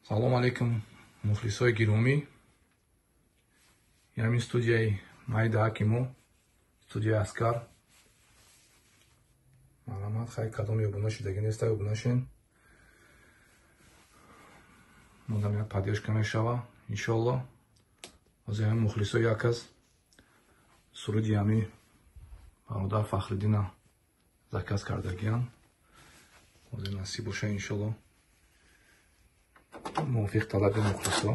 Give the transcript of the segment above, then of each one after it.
салом алейкум мухлисои гиромӣ. Ҳамин студияи Майда Ҳакиму, студияи Аскар. Маълумот хай кадом ёбуна шудагӣ неста, ёбунашин. Модам як паддержка мешава иншоалло. ҳозир ҳамин мухлисои як аз суруди ҳамин бародар Фахриддина заказ кардагиянд. ҳозир насиб боша иншоалло мувофиқ талаби мухлисо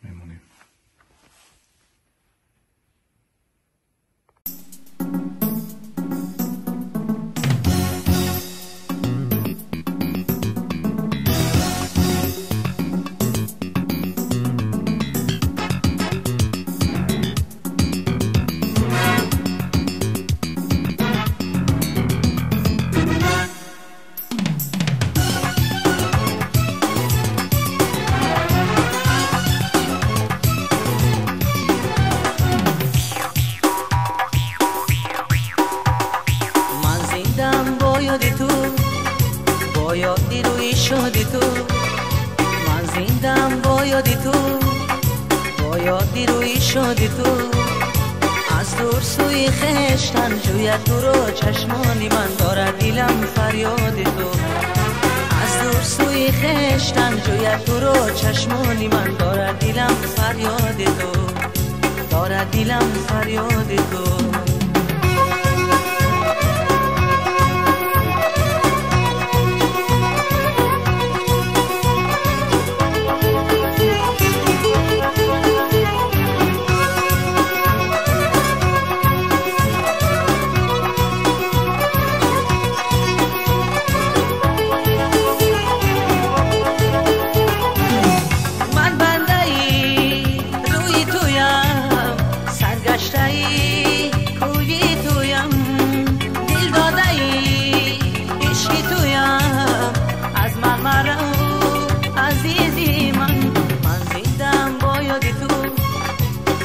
мемонем. با یادی روی شدی تو، من زندم با یادی تو، با یادی روی شدی تو. از دور سوی خشتن جوید تو رو چشمانی من دارد دیلم فریاد تو. از دور سوی خشتن جوید تو رو چشمانی من دارد دیلم فریاد تو، دارد دیلم فریاد تو.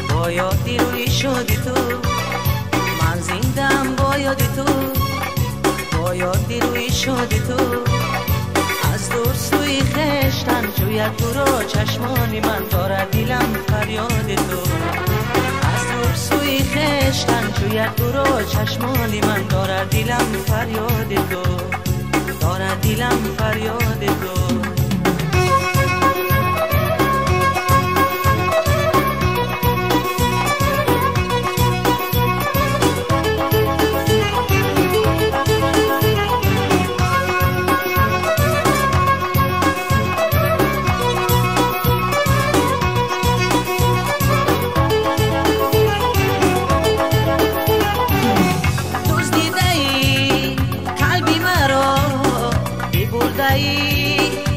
با یادی روی شدی تو، من زندم با یادی تو، با یادی روی شدی تو. از دور سوی خشتن جوید تو رو چشمانی من دارد دیلم فریاد تو. از دور سوی خشتن جوید تو رو چشمانی من دارد دیلم فریاد تو، دارد دیلم فریاد تو.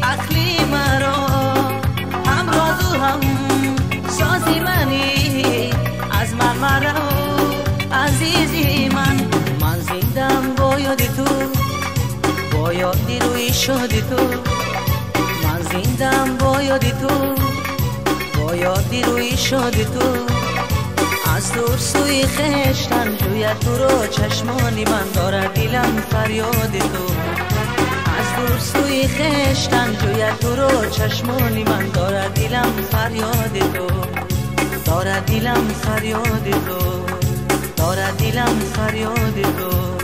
عقلی مرا همراز و هم سازی منی از من مرا عزیزی من. من زندم با یادی تو، با یادی روی شدی تو. من زندم با یادی تو، با یادی روی شدی تو. از دور سوی خشتن جوید تو رو چشمانی من دارد دیلم فریاد تو. از دور سوی خشتن جوید تو رو چشمانی من دارد دیلم فریاد تو، دارد دیلم فریاد تو، دارد دیلم فریاد تو.